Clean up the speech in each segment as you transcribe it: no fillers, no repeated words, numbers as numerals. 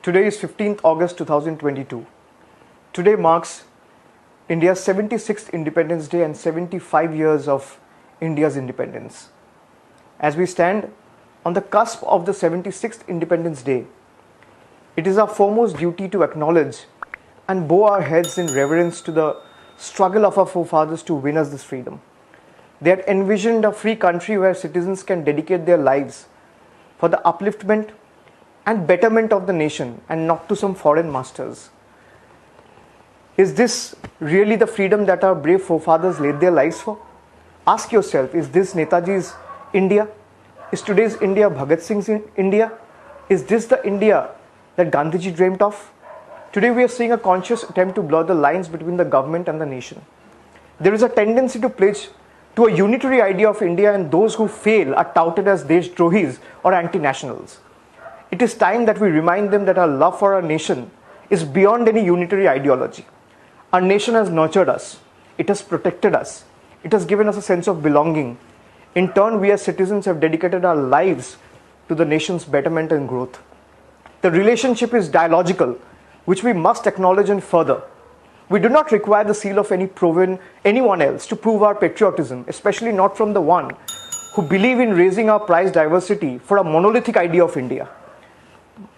Today is 15th August 2022. Today marks India's 76th Independence Day and 75 years of India's independence. As we stand on the cusp of the 76th Independence Day, it is our foremost duty to acknowledge and bow our heads in reverence to the struggle of our forefathers to win us this freedom. They had envisioned a free country where citizens can dedicate their lives for the upliftment and betterment of the nation and not to some foreign masters. Is this really the freedom that our brave forefathers laid their lives for? Ask yourself, is this Netaji's India? Is today's India Bhagat Singh's India? Is this the India that Gandhiji dreamt of? Today we are seeing a conscious attempt to blur the lines between the government and the nation. There is a tendency to pledge to a unitary idea of India, and those who fail are touted as Deshdrohis or anti-nationals. It is time that we remind them that our love for our nation is beyond any unitary ideology. Our nation has nurtured us. It has protected us. It has given us a sense of belonging. In turn, we as citizens have dedicated our lives to the nation's betterment and growth. The relationship is dialogical, which we must acknowledge and further. We do not require the seal of anyone else to prove our patriotism, especially not from the one who believe in raising our prized diversity for a monolithic idea of India.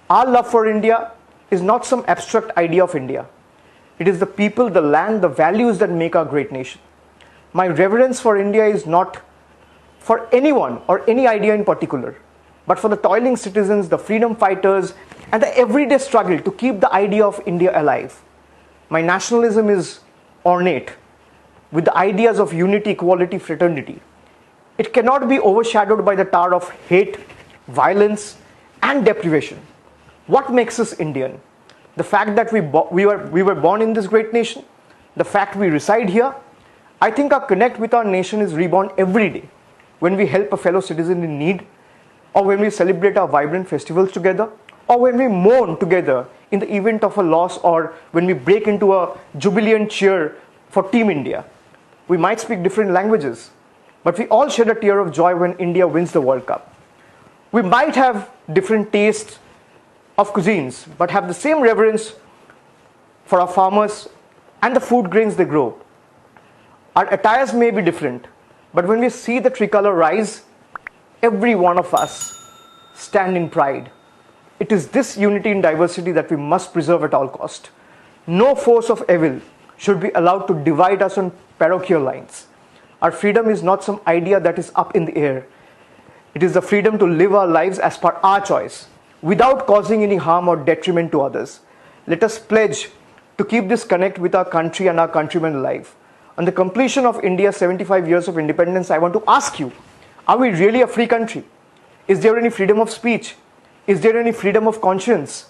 Our love for India is not some abstract idea of India. It is the people, the land, the values that make our great nation. My reverence for India is not for anyone or any idea in particular, but for the toiling citizens, the freedom fighters, and the everyday struggle to keep the idea of India alive. My nationalism is ornate with the ideas of unity, equality, fraternity. It cannot be overshadowed by the tar of hate, violence, and deprivation. What makes us Indian? The fact that we were born in this great nation, the fact we reside here. I think our connect with our nation is reborn every day when we help a fellow citizen in need, or when we celebrate our vibrant festivals together, or when we mourn together in the event of a loss, or when we break into a jubilant cheer for Team India. We might speak different languages, but we all shed a tear of joy when India wins the World Cup. We might have different tastes of cuisines, but have the same reverence for our farmers and the food grains they grow. Our attires may be different, but when we see the tricolor rise, every one of us stand in pride. It is this unity in diversity that we must preserve at all cost. No force of evil should be allowed to divide us on parochial lines. Our freedom is not some idea that is up in the air. It is the freedom to live our lives as per our choice, without causing any harm or detriment to others. Let us pledge to keep this connect with our country and our countrymen alive. On the completion of India's 75 years of independence, I want to ask you, are we really a free country? Is there any freedom of speech? Is there any freedom of conscience?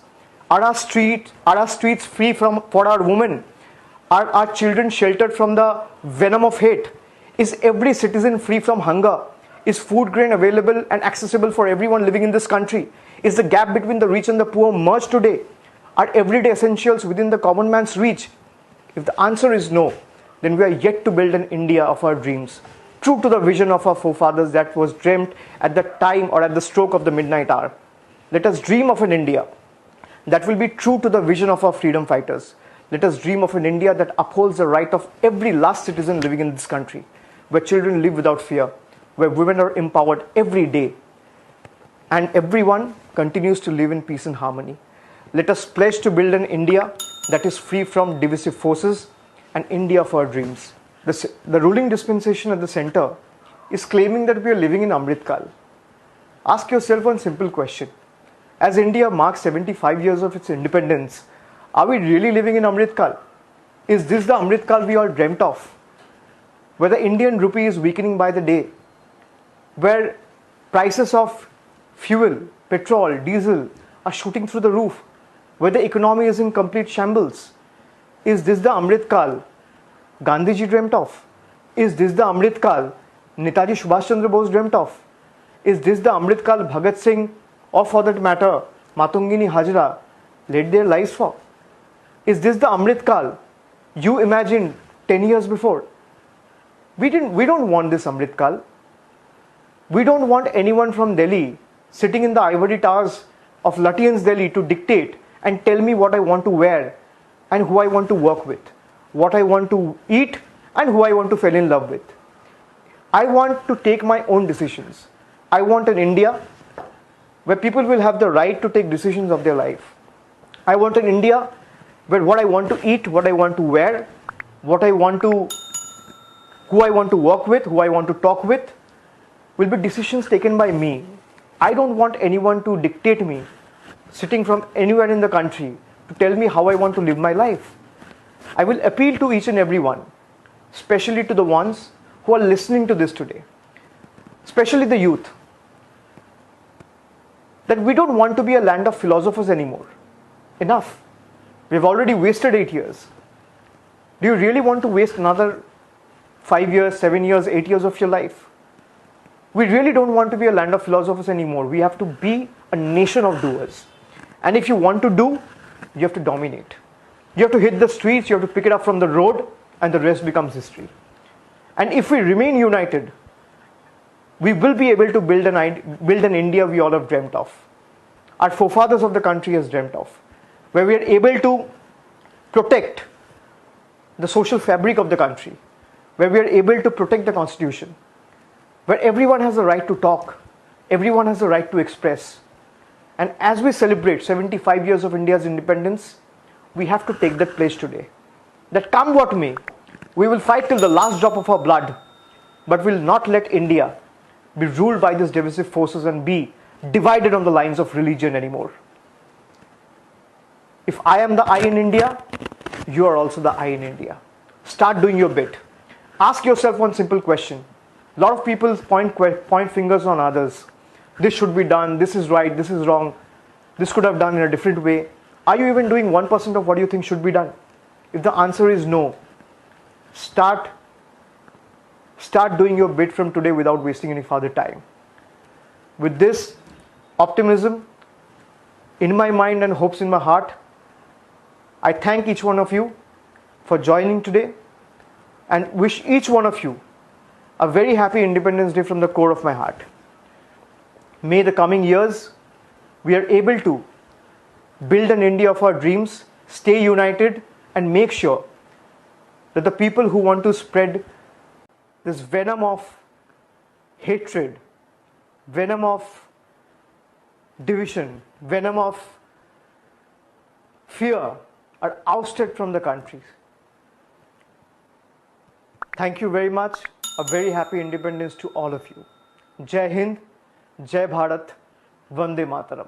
Are our streets free for our women? Are our children sheltered from the venom of hate? Is every citizen free from hunger? Is food grain available and accessible for everyone living in this country? Is the gap between the rich and the poor merged today? Are everyday essentials within the common man's reach? If the answer is no, then we are yet to build an India of our dreams, true to the vision of our forefathers that was dreamt at the time or at the stroke of the midnight hour. Let us dream of an India that will be true to the vision of our freedom fighters. Let us dream of an India that upholds the right of every last citizen living in this country, where children live without fear, where women are empowered every day, and everyone continues to live in peace and harmony. Let us pledge to build an India that is free from divisive forces, an India of our dreams. The ruling dispensation at the center is claiming that we are living in Amrit Kal. Ask yourself one simple question. As India marks 75 years of its independence, are we really living in Amrit Kal? Is this the Amrit Kal we all dreamt of? Where the Indian rupee is weakening by the day, where prices of fuel, petrol, diesel are shooting through the roof, where the economy is in complete shambles. Is this the Amrit Kal Gandhiji dreamt of? Is this the Amrit Kal Netaji Subhash Chandra Bose dreamt of? Is this the Amrit Kal Bhagat Singh, or for that matter, Matungini Hajra, laid their lives for? Is this the Amrit Kal you imagined 10 years before? We don't want this Amrit Kal. We don't want anyone from Delhi sitting in the ivory towers of Lutyens Delhi to dictate and tell me what I want to wear and who I want to work with, what I want to eat and who I want to fall in love with. I want to take my own decisions. I want an India where people will have the right to take decisions of their life. I want an India where what I want to eat, what I want to wear, what I want to, who I want to work with, who I want to talk with, will be decisions taken by me. I don't want anyone to dictate me, sitting from anywhere in the country, to tell me how I want to live my life. I will appeal to each and every one, especially to the ones who are listening to this today, especially the youth, that we don't want to be a land of philosophers anymore. Enough. We've already wasted 8 years. Do you really want to waste another 5 years, 7 years, 8 years of your life? We really don't want to be a land of philosophers anymore. We have to be a nation of doers. And if you want to do, you have to dominate. You have to hit the streets, you have to pick it up from the road, and the rest becomes history. And if we remain united, we will be able to build an India we all have dreamt of. Our forefathers of the country has dreamt of, where we are able to protect the social fabric of the country, where we are able to protect the constitution, where everyone has the right to talk, everyone has the right to express. And as we celebrate 75 years of India's independence, we have to take that pledge today. That come what may, we will fight till the last drop of our blood, but will not let India be ruled by these divisive forces and be divided on the lines of religion anymore. If I am the I in India, you are also the I in India. Start doing your bit. Ask yourself one simple question. A lot of people point fingers on others. This should be done, this is right, this is wrong, this could have done in a different way. Are you even doing 1% of what you think should be done? If the answer is no, start doing your bit from today without wasting any further time. With this optimism in my mind and hopes in my heart, I thank each one of you for joining today and wish each one of you a very happy Independence Day from the core of my heart. May the coming years we are able to build an India of our dreams, stay united, and make sure that the people who want to spread this venom of hatred, venom of division, venom of fear are ousted from the country. Thank you very much. A very happy independence to all of you. Jai Hind, Jai Bharat, Vande Mataram.